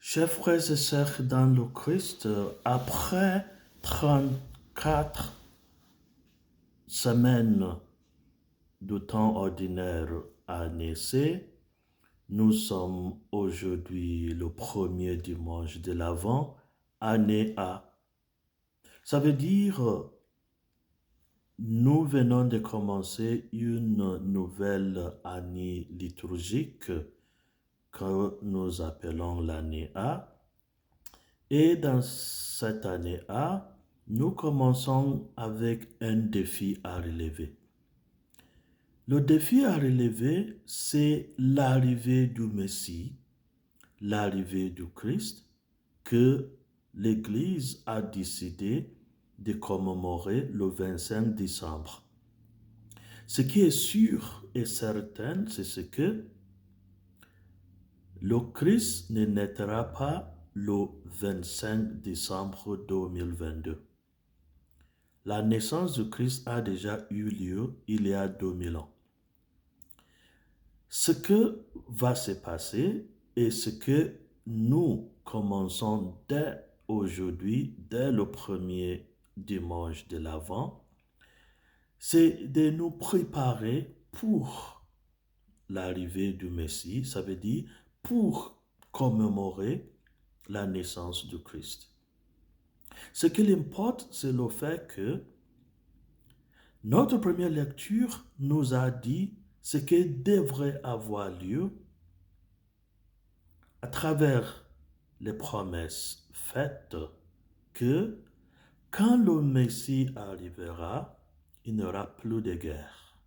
Chers frères et sœurs dans le Christ, après 34 semaines de temps ordinaire à Nicée, nous sommes aujourd'hui le premier dimanche de l'Avent, année A. Ça veut dire, nous venons de commencer une nouvelle année liturgique que nous appelons l'année A. Et dans cette année A, nous commençons avec un défi à relever. Le défi à relever, c'est l'arrivée du Messie, l'arrivée du Christ, que l'Église a décidé de commémorer le 25 décembre. Ce qui est sûr et certain, c'est ce que le Christ ne naîtra pas le 25 décembre 2022. La naissance du Christ a déjà eu lieu il y a 2000 ans. Ce que va se passer et ce que nous commençons dès aujourd'hui, dès le premier dimanche de l'Avent, c'est de nous préparer pour l'arrivée du Messie, ça veut dire pour commémorer la naissance du Christ. Ce qu'il importe, c'est le fait que notre première lecture nous a dit ce qui devrait avoir lieu à travers les promesses faites que quand le Messie arrivera, il n'y aura plus de guerre.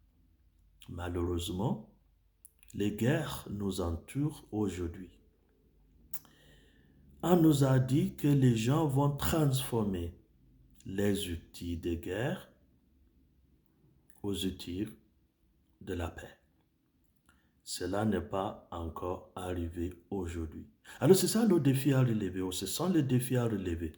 Malheureusement, les guerres nous entourent aujourd'hui. On nous a dit que les gens vont transformer les outils de guerre aux outils de la paix. Cela n'est pas encore arrivé aujourd'hui. Alors c'est ça le défi à relever, ou ce sont les défis à relever.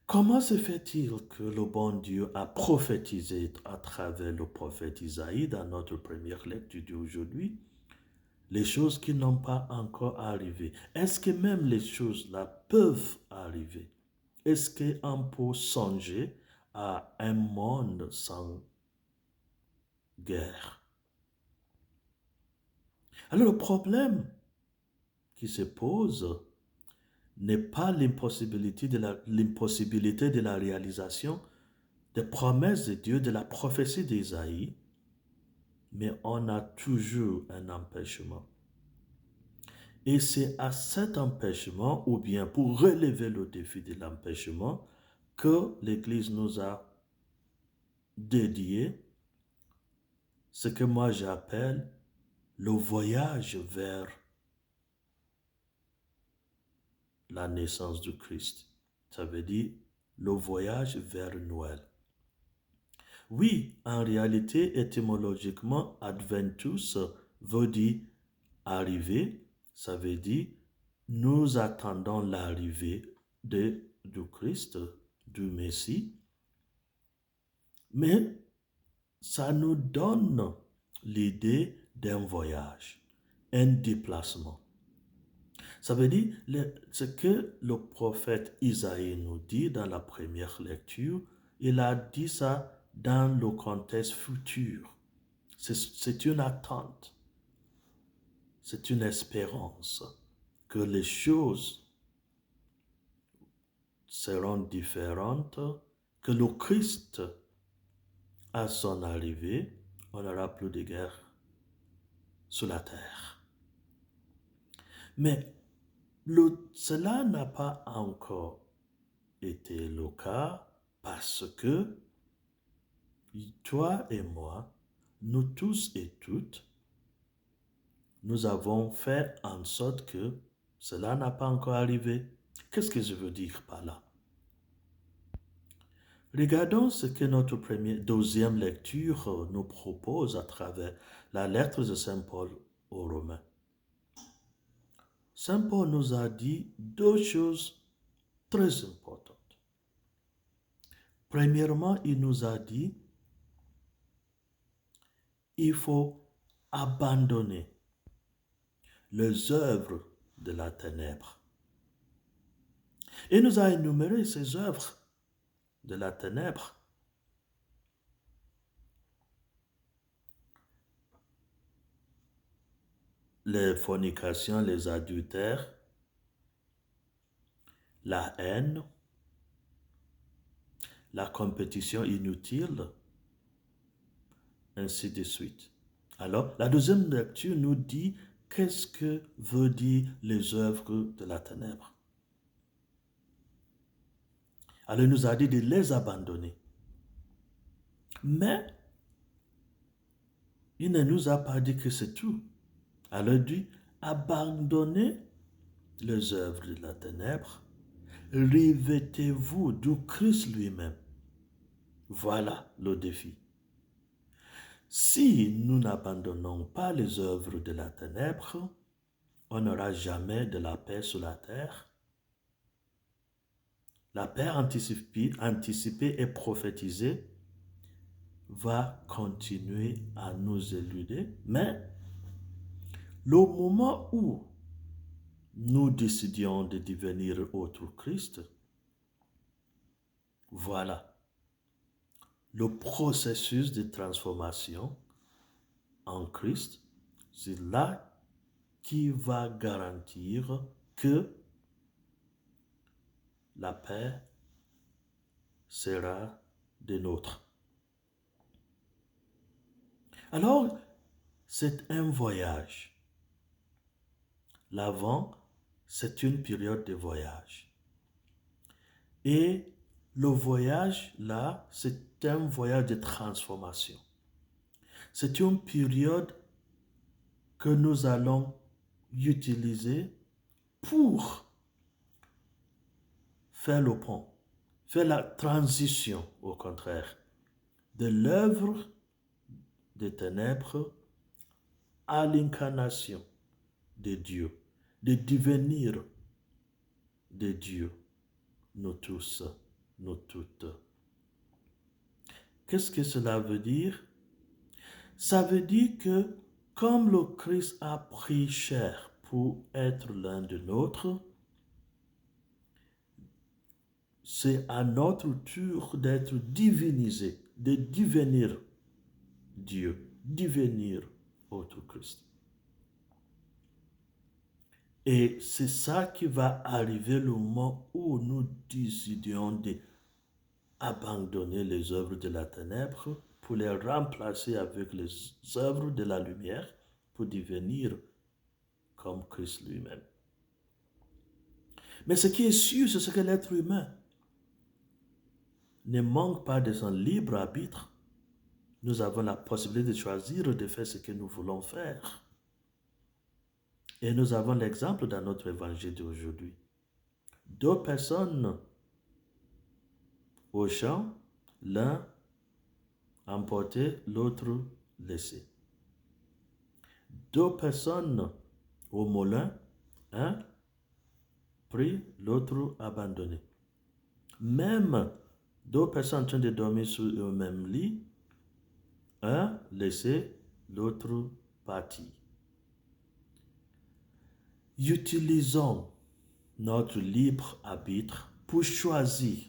Comment se fait-il que le bon Dieu a prophétisé à travers le prophète Isaïe dans notre première lecture d'aujourd'hui les choses qui n'ont pas encore arrivé? Est-ce que même les choses-là peuvent arriver? Est-ce qu'on peut songer à un monde sans guerre? Alors le problème qui se pose n'est pas l'impossibilité de la réalisation des promesses de Dieu, de la prophétie d'Isaïe, mais on a toujours un empêchement. Et c'est à cet empêchement, ou bien pour relever le défi de l'empêchement, que l'Église nous a dédié ce que moi j'appelle le voyage vers la naissance du Christ. Ça veut dire le voyage vers Noël. Oui, en réalité, étymologiquement, Adventus veut dire arriver, ça veut dire nous attendons l'arrivée du Christ, du Messie, mais ça nous donne l'idée d'un voyage, un déplacement. Ça veut dire ce que le prophète Isaïe nous dit dans la première lecture, il a dit ça dans le contexte futur. C'est une attente, c'est une espérance que les choses seront différentes, que le Christ, à son arrivée, on n'aura plus de guerre sur la terre. Mais cela n'a pas encore été le cas parce que toi et moi, nous tous et toutes, nous avons fait en sorte que cela n'a pas encore arrivé. Qu'est-ce que je veux dire par là? Regardons ce que notre deuxième lecture nous propose à travers la lettre de Saint Paul aux Romains. Saint Paul nous a dit deux choses très importantes. Premièrement, il nous a dit il faut abandonner les œuvres de la ténèbre. Et nous a énuméré ces œuvres de la ténèbre. Les fornications, les adultères, la haine, la compétition inutile, ainsi de suite. Alors, la deuxième lecture nous dit qu'est-ce que veut dire les œuvres de la ténèbre. Alors, il nous a dit de les abandonner. Mais, il ne nous a pas dit que c'est tout. Alors, il dit, abandonnez les œuvres de la ténèbre, revêtez-vous du Christ lui-même. Voilà le défi. Si nous n'abandonnons pas les œuvres de la ténèbre, on n'aura jamais de la paix sur la terre. La paix anticipée et prophétisée va continuer à nous éluder, mais le moment où nous décidions de devenir autre Christ, voilà, le processus de transformation en Christ, c'est là qui va garantir que la paix sera de nôtre. Alors, c'est un voyage. L'avant, c'est une période de voyage. Et le voyage, là, c'est un voyage de transformation. C'est une période que nous allons utiliser pour faire le pont, faire la transition, au contraire, de l'œuvre des ténèbres à l'incarnation de Dieu, de devenir de Dieu, nous tous, nous toutes. Qu'est-ce que cela veut dire? Ça veut dire que comme le Christ a pris chair pour être l'un de nôtres, c'est à notre tour d'être divinisé, de devenir Dieu, devenir autre Christ. Et c'est ça qui va arriver le moment où nous décidions d'abandonner les œuvres de la ténèbre pour les remplacer avec les œuvres de la lumière pour devenir comme Christ lui-même. Mais ce qui est sûr, c'est que l'être humain ne manque pas de son libre arbitre. Nous avons la possibilité de choisir de faire ce que nous voulons faire. Et nous avons l'exemple dans notre évangile d'aujourd'hui. 2 personnes au champ, l'un emporté, l'autre laissé. 2 personnes au moulin, un pris, l'autre abandonné. Même 2 personnes en train de dormir sur le même lit, un laissé, l'autre parti. Utilisons notre libre arbitre pour choisir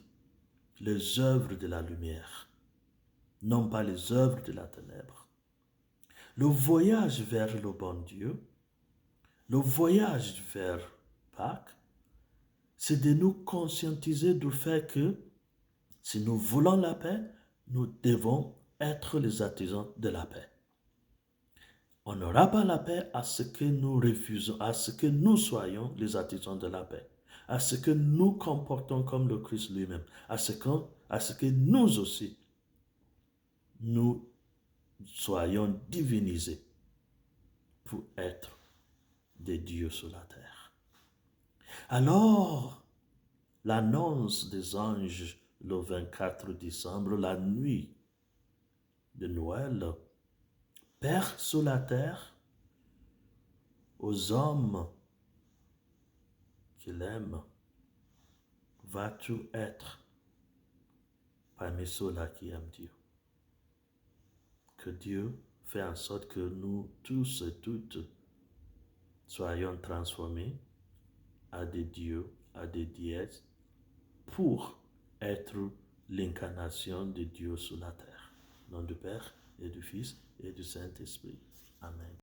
les œuvres de la lumière, non pas les œuvres de la ténèbre. Le voyage vers le bon Dieu, le voyage vers Pâques, c'est de nous conscientiser du fait que si nous voulons la paix, nous devons être les artisans de la paix. On n'aura pas la paix à ce que nous refusons, à ce que nous soyons les artisans de la paix, à ce que nous comportons comme le Christ lui-même, à ce que nous aussi, nous soyons divinisés pour être des dieux sur la terre. Alors, l'annonce des anges le 24 décembre, la nuit de Noël, Père sur la terre, aux hommes qu'il aime, vas-tu être parmi ceux-là qui aiment Dieu? Que Dieu fait en sorte que nous tous et toutes soyons transformés à des dieux, à des déesses, pour être l'incarnation de Dieu sur la terre. Au nom du Père et du Fils et du Saint-Esprit. Amen.